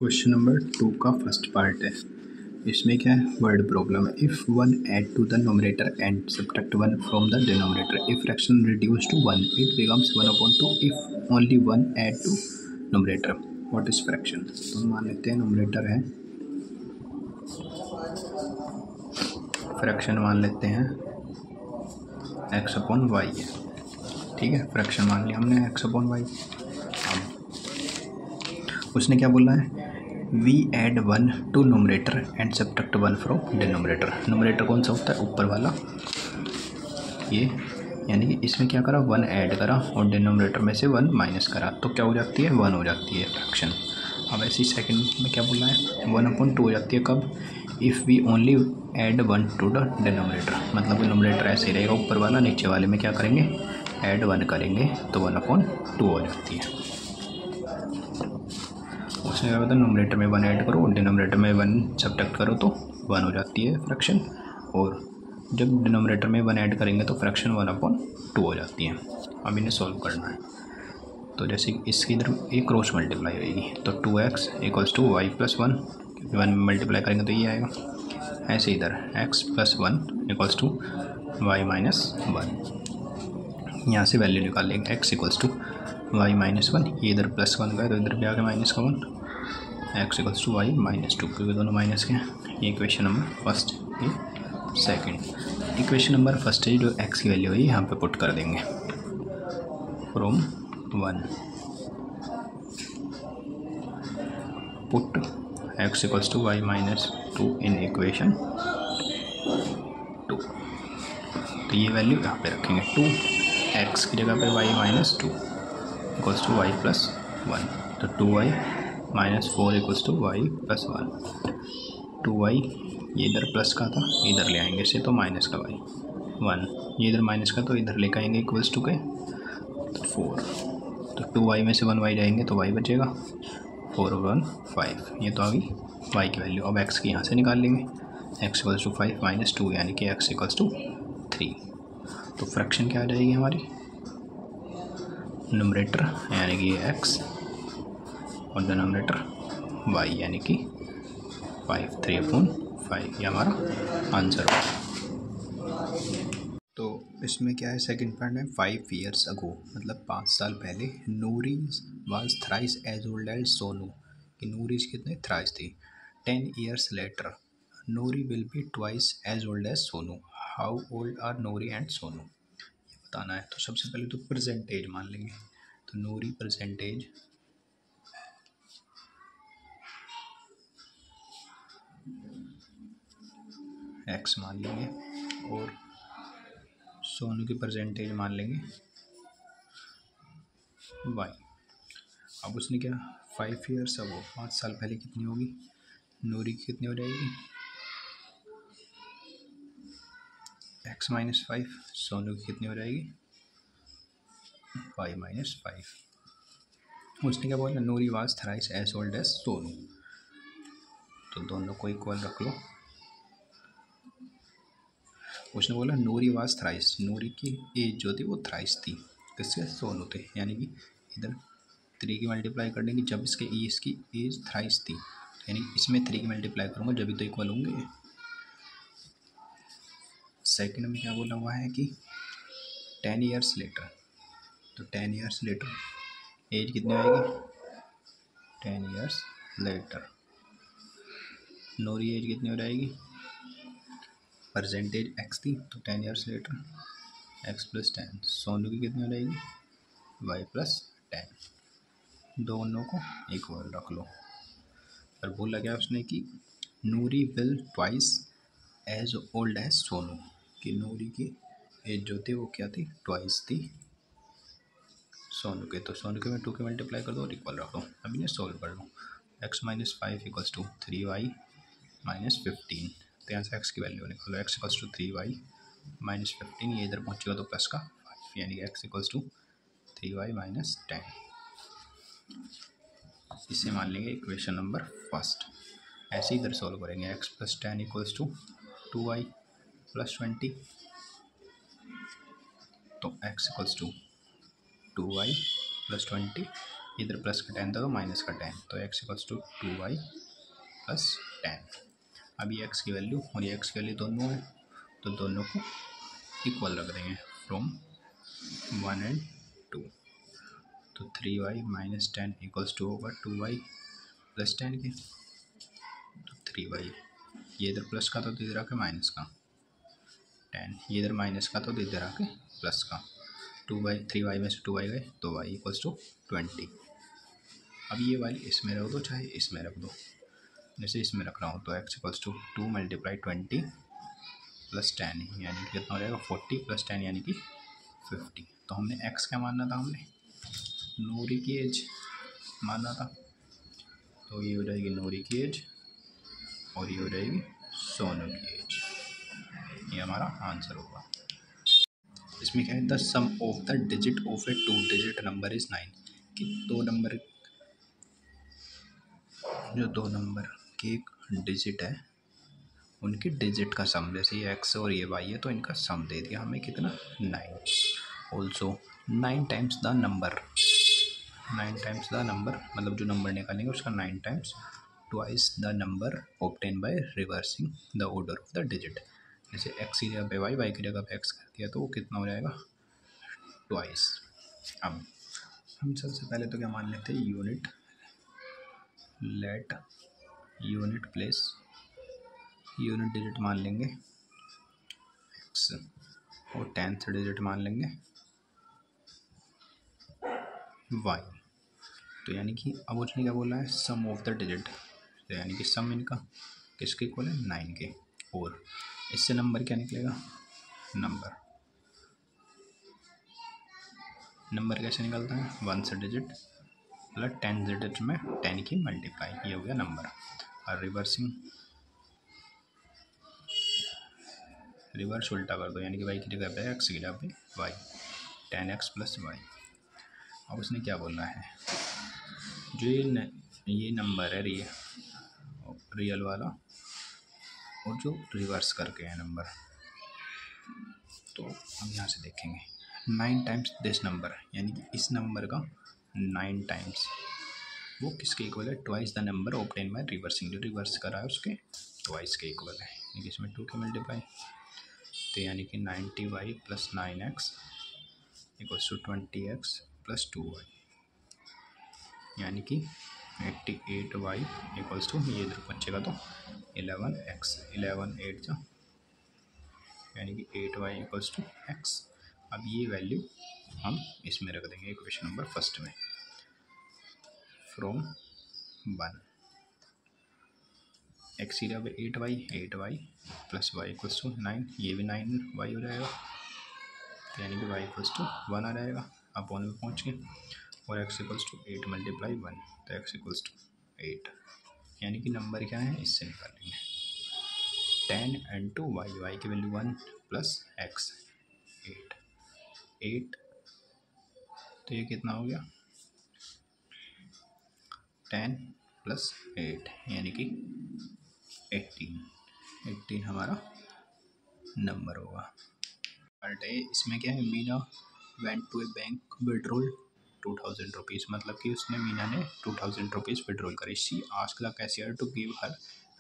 Question number 2 का first part है। इसमें क्या है, वर्ड प्रॉब्लम है। If one add to the numerator and subtract one from the denominator, if fraction reduce to one it becomes 1/2 if only one add to numerator, what is fraction. तो मान लेते हैं nominator है, fraction मान लेते हैं x/y है, ठीक है। फ्रैक्शन मान लिया हमने x/y। अब उसने क्या बोला है, we add one to numerator and subtract one from denominator. Numerator कौन सा होता है, ऊपर वाला ये, यानी कि इसमें क्या करा, वन ऐड करा और डिनोमिनेटर में से वन माइनस करा, तो क्या हो जाती है, वन हो जाती है फ्रैक्शन। अब ऐसे ही सेकंड में क्या बोला है, 1/2 हो जाती है कब, if we only add one to the denominator, मतलब डिनोमिनेटर ऐसे ही रहेगा ऊपर वाला, नीचे वाले में क्या करेंगे, ऐड वन करेंगे तो 1/2 हो जाती है। उसमें क्या होता है, नोमिनेटर में वन ऐड करो और डिनोमिनेटर में वन सब्ट्रैक्ट करो तो वन हो जाती है फ्रैक्शन, और जब डिनोमिनेटर में वन ऐड करेंगे तो फ्रैक्शन 1/2 हो जाती है। अब इन्हें सॉल्व करना है, तो जैसे इसकी इधर एक क्रॉस मल्टीप्लाई होगी तो 2x = y + 1, क्योंकि 1 में मल्टीप्लाई करेंगे तो ये आएगा। ऐसे इधर x + 1 = y - 1, यहाँ से वैल्यू निकाल लेंगे, x = y - 1, ये इधर +1 का है तो इधर भी आ गया -1, x = y - 2, क्योंकि दोनों माइनस के हैं। ये इक्वेशन नंबर फर्स्ट, ये सेकंड। इक्वेशन नंबर फर्स्ट है, जो x की वैल्यू है यहाँ पे पुट कर देंगे, from 1 put x = y - 2 in equation 2। तो ये वैल्यू यहाँ पे रखेंगे, 2x की जगह पे y - 2 = y + 1, तो 2y - 4 = y + 1। 2y ये इधर प्लस का था, इधर ले आएंगे इसे तो माइनस का y, 1 ये इधर माइनस का तो इधर लेकर आएंगे = के, तो 4, तो 2y में से 1y जाएंगे तो y बचेगा, 4 और 1 5, ये तो आ गई y की वैल्यू। अब x की यहाँ से निकाल लेंगे, x = 5 - 2 यानी कि x = 3। तो फ्रैक्शन क्या आ जाएगी हमारी, न्यूमरेटर यानी कि x और डिनोमिनेटर y यानी कि 5, 3/5, ये हमारा आंसर होगा। तो इसमें क्या है, सेकंड पार्ट में 5 years ago, मतलब 5 साल पहले, Noori was thrice as old as Sonu, कि नूरी कितने, थ्राइस थी। 10 years later Noori will be twice as old as Sonu, how old are Noori and Sonu, ये बताना है। तो सबसे पहले तो परसेंटेज मान लेंगे, तो नूरी परसेंटेज x मान लेंगे और सोनू की परसेंटेज मान लेंगे y। अब उसने क्या, 5 years अब 5 साल पहले कितनी होगी, नूरी की कितनी हो जाएगी, x - 5, सोनू की कितनी हो जाएगी, y - 5। उसने क्या बोला, Noori was thrice as old as Sonu, तो दोनों को इक्वल रख लो। उसने बोला नूरी वाज थ्राइस, नूरी की एज जो थी वो थ्राइस थी, किससे, सोनू थे, यानी कि इधर 3 की मल्टीप्लाई कर देंगे जब इसकी एज थ्राइस थी, यानी इसमें 3 की मल्टीप्लाई करूँगा जब भी तो इक्वल होंगे। सेकंड में क्या बोला हुआ है कि 10 years लेटर, तो 10 years लेटर एज कितनी आएगी, 10 years लेटर नूरी एज कितनी हो जाएगी, परसेंटेज x थी तो 10 years लेटर x + 10, सोनू की कितनी हो जाएगी, y + 10, दोनों को इक्वल रख लो। और बोला क्या उसने कि Noori will twice as old as Sonu, कि नूरी की एज जो थी वो क्या थी, ट्वाइस थी सोनू के, तो सोनू के में 2 के मल्टीप्लाई कर दो और इक्वल रख दो। अब इन्हें सॉल्व कर लो, x - 5 = 3y - 15, तो यहाँ से x की वैल्यू निकालो, x = 3y - 15, ये इधर पहुँचेगा तो प्लस का 5, यानी कि x = 3y - 10। इसे मान लेंगे इक्वेशन नंबर फर्स्ट। ऐसे इधर सॉल्व करेंगे, x + 10 = 2y + 20, तो x = 2y + 20 इधर प्लस का 10 था तो माइनस का 10, तो x equals to 2y plus 10। अब ये x की वैल्यू और ये x की वैल्यू दोनों है, तो दोनों को इक्वल रख देंगे फ्रॉम 1 and 2। तो 3y माइनस 10 इक्वल्स टू होगा 2y प्लस 10 के। तो 3y, ये इधर प्लस का तो इधर आके माइनस का 10, ये इधर माइनस का तो इधर आके प्लस का 2y, 3y में से 2y गए तो y इक्वल्स टू 20। अब ये वाली इसमें रख दो चाहे इसमें रख दो, जैसे इसमें रख रहा हूँ तो x equals to 2 multiply 20 plus 10 यानी कि कितना हो जाएगा 40 प्लस 10 यानी कि 50। तो हमने x क्या मानना था, हमने नूरी की एज मानना था, तो ये हो जाएगी नूरी की एज और ये हो जाएगी सोनू की एज, ये हमारा आंसर होगा। इसमें क्या है, the sum of the digit of a 2 digit number is 9, कि दो नंबर के एक डिजिट है उनकी डिजिट का सम, जैसे ये x और ये y है तो इनका सम दे दिया हमें कितना 9। Also 9 times the number, 9 times the number मतलब जो नंबर निकालेंगे उसका 9 times twice the number obtain by reversing the order of the digit. जैसे x की जगह पे y की जगह पे x कर दिया तो वो कितना हो जाएगा ट्वाइस। अब हम सबसे पहले तो क्या मान लेते हैं, unit let unit place unit digit मान लेंगे x और 10th डिजिट मान लेंगे y। तो यानी कि अब उसने क्या बोला है, सम ऑफ द डिजिट, तो यानी कि सम इनका किसके इक्वल है 9 के, और इससे नंबर क्या निकलेगा, नंबर कैसे निकलता है 1 से डिजिट प्लस 10 डिजिट में 10 की मल्टीप्लाई, ये हो गया नंबर। और रिवर्स उल्टा कर दो, यानी कि y की जगह पे x की जगह पे y, 10x प्लस y। अब उसने क्या बोलना है, जो ये नंबर है रियल वाला और जो रिवर्स करके है नंबर, तो हम यहाँ से देखेंगे 9 टाइम्स दिस नंबर, यानी कि इस नंबर का 9 टाइम्स वो किसके इक्वल है, twice the number obtain by reversing, जो रिवर्स करा है उसके ट्वाइस के इक्वल है, यानी कि इसमें 2 के मल्टीप्लाई, तो यानी कि 90y plus 9x equals to 20x plus 2y, यानी कि 88y इक्वल्स टू, ये इधर बचेगा तो 11x, 11 8 जा यानी कि 8y इक्वल्स टू x। अब ये वैल्यू हम इसमें रख देंगे इक्वेशन नंबर फर्स्ट में, फ्रॉम 1 x की जगह 8y plus y equals to 9, ये भी 9y हो जाएगा, तो यानी कि y इक्वल्स टू 1 आ जाएगा अपॉन में पहुँच के, और x इक्वल्स टू 8 मल्टीप्लाई 1, तो x इक्वल्स टू 8, यानी कि नंबर क्या है इससे निकालेंगे 10 इंटू y की वैल्यू 1 प्लस x 8, तो ये कितना हो गया 10 प्लस 8 यानी कि 18 हमारा नंबर होगा। पार्ट ए, इसमें क्या है, Meena went to a bank withdrawal 2000 rupees, मतलब कि उसने मीना ने 2000 रुपीज़ विड्रॉल करे। She asked the cashier to give her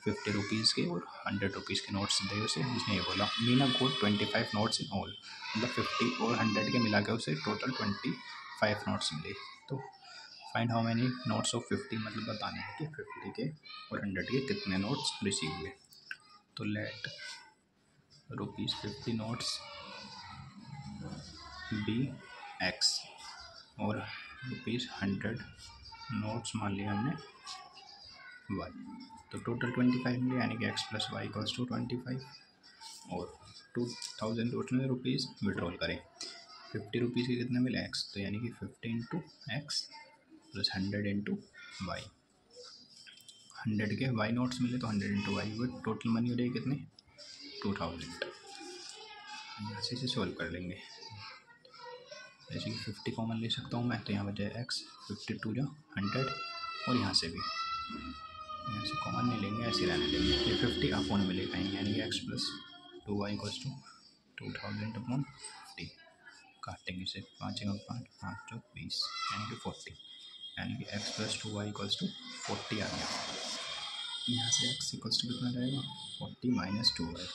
50 rupees के और 100 रुपीज़ के नोट्स दे उसे। उसने ये बोला मीना गोट 25 नोट्स इन ऑल, मतलब 50 और 100 के मिला के उसे टोटल 25 नोट्स मिले। तो find how many notes of 50, मतलब बताने हैं कि 50 के और 100 के कितने नोट्स रिसीव हुए। तो लेट ₹50 नोट्स बी x और ₹100 नोट्स मान लिया हमने y, तो टोटल 25 मिले, यानी कि x plus y equals to 25, और 2000 उसने रुपीज़ विड्रॉल करें, 50 रुपीज़ के कितने मिले x, तो यानी कि 50 into x plus 100 into y, 100 के y नोट्स मिले तो 100 इंटू वाई, वो टोटल मनी हो जाएगी कितने 2000। ऐसे से सॉल्व कर लेंगे, जैसे कि 50 कॉमन ले सकता हूँ मैं, तो यहाँ बचा है x, 52 जो 100, और यहाँ से भी यहाँ से कॉमन नहीं लेंगे, ऐसे रहने लेंगे, ये 50 अपॉन में ले पाएंगे, यानी कि x plus 2y equals to 2000 upon 50, काटेंगे इसे 5 5 5 20 यानी कि 40, यानी कि x + 2y = 40 आ गया। यहाँ से x = कितना रहेगा 40 - 2y।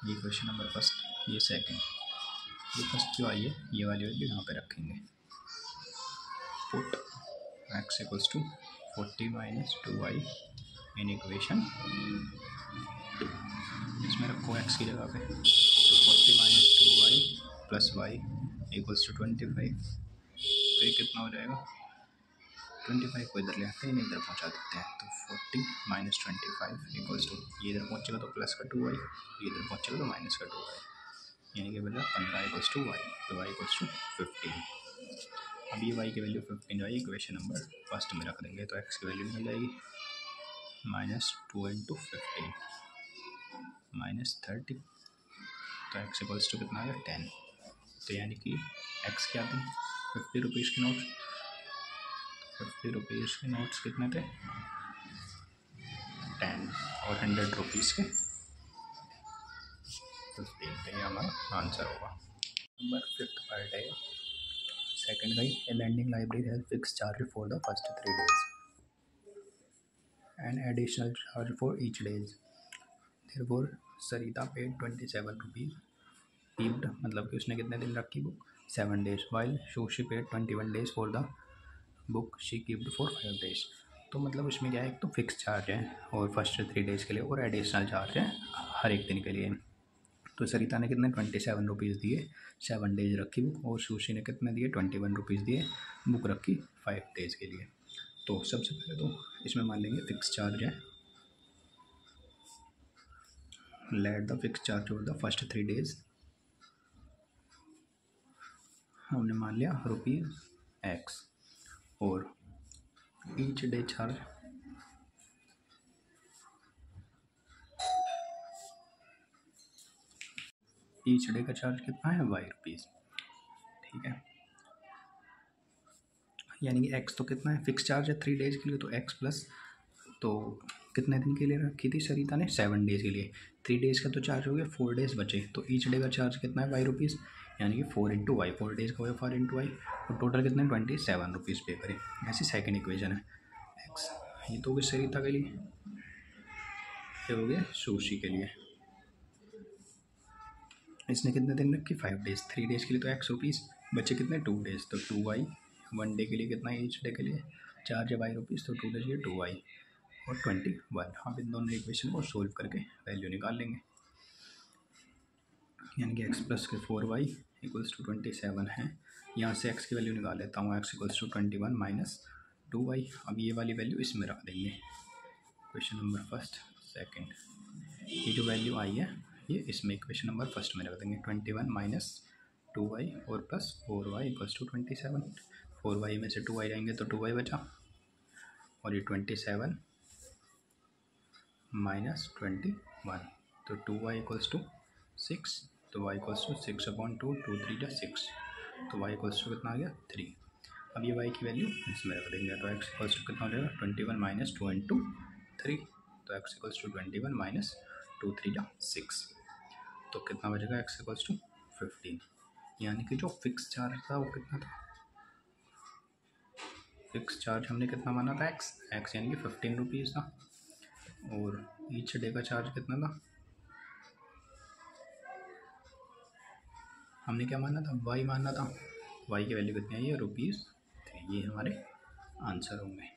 ये क्वेश्चन नंबर फर्स्ट, ये सेकंड, ये फर्स्ट जो आई है ये वाली वैल्यू यहाँ पे रखेंगे। Put x = 40 - 2y in equation, इसमें रखो x की जगह पे, तो 40 - 2y + y = 25। तो ये कितना हो जाएगा 25 को इधर ले आते हैं, इधर पहुँचा देते हैं। तो 40 - 25 = ये इधर पहुँचेगा तो प्लस का 2y, ये इधर पहुँचेगा तो माइनस का 2y, यानी कि बचा 15 = y। तो y = 15। अब ये y की वैल्यू 15 जो है इक्वेशन नंबर फर्स्ट में रख देंगे, तो x की वैल्यू मिल जाएगी -2 × 15 -30। तो x = कितना आ गया 10। तो यानी कि x क्या थे 50 रुपीज़ के नोट्स, 50 रुपीज़ के नोट्स कितने थे 10 और 100 रुपीज़ के 15। तो ये हमारा आंसर होगा। नंबर 5th पार्ट है सेकंड का ही। A lending library has fixed charge for the first 3 days and additional charge for each days. Therefore, Sarita paid 27 rupees. Kept मतलब कि उसने कितने दिन रखी book 7 days. While Sushi paid 21 days for the book she kept for 5 days. तो मतलब उसमें क्या है, एक तो फिक्स चार्ज है और फर्स्ट 3 डेज़ के लिए, और एडिशनल चार्ज है हर एक दिन के लिए। तो सरिता ने कितने 27 रुपीज़ दिए 7 डेज रखी बुक, और सुशी ने कितने दिए 21 रुपीज़ दिए बुक रखी 5 डेज़ के लिए। तो सबसे पहले तो इसमें मान लेंगे फिक्स चार्ज है, let the fix charge over the first 3 days. हमने मान लिया ₹x और each day charge each day का चार्ज कितना है ₹y। ठीक है, यानी कि x तो कितना है फिक्स चार्ज है 3 डेज़ के लिए, तो x प्लस, तो कितने दिन के लिए रखी थी सरिता ने 7 डेज़ के लिए। 3 डेज़ का तो चार्ज हो गया, 4 डेज़ बचे, तो ईच डे का चार्ज कितना है ₹y, यानी कि 4 × y, 4 डेज़ का हो गया 4 × y, और टोटल कितने 27 रुपीज़ पे करें। ऐसी सेकंड इक्वेशन है x, ये तो हो गई सरिता के लिए, ये हो गया सुशी के लिए। इसने कितने दिन रखी 5 डेज़, 3 डेज़ के लिए तो x रुपीज़, बचे कितने 2 डेज़, तो 2y। 1 डे के लिए कितना ईच डे के लिए चार्ज है ₹y, तो 2 डेज़ के लिए 2y और 21। हम इन दोनों इक्वेशन को सोल्व करके वैल्यू निकाल लेंगे, यानी कि x प्लस के 4y = 27 है। यहाँ से x की वैल्यू निकाल लेता हूँ, x = 21 - 2y। अब ये वाली वैल्यू इसमें रख देंगे, क्वेश्चन नंबर फर्स्ट सेकंड, ये जो वैल्यू आई है ये इसमें इक्वेशन नंबर फर्स्ट में रख देंगे। 21 - 2y और प्लस 4y = 27। 4y में से 2y जाएंगे तो 2y बचा, और ये 27 - 21, तो 2y = 6, तो y = 6/2, 2 × 3 = 6, तो y = कितना आ गया 3। अब ये y की वैल्यू इसमें रख देंगे, तो x = कितना हो जाएगा 21 - 2 × 3, तो x = 21 - 2 × 3 = 6, तो कितना बचेगा x = 15। यानी कि जो फिक्स चार्ज था वो कितना था, फिक्स चार्ज हमने कितना माना था x यानी कि 15 रुपीज़ था, और ईच डे का चार्ज कितना था हमने क्या माना था y माना था, y की वैल्यू कितनी आई है ₹3। ये हमारे आंसर होंगे।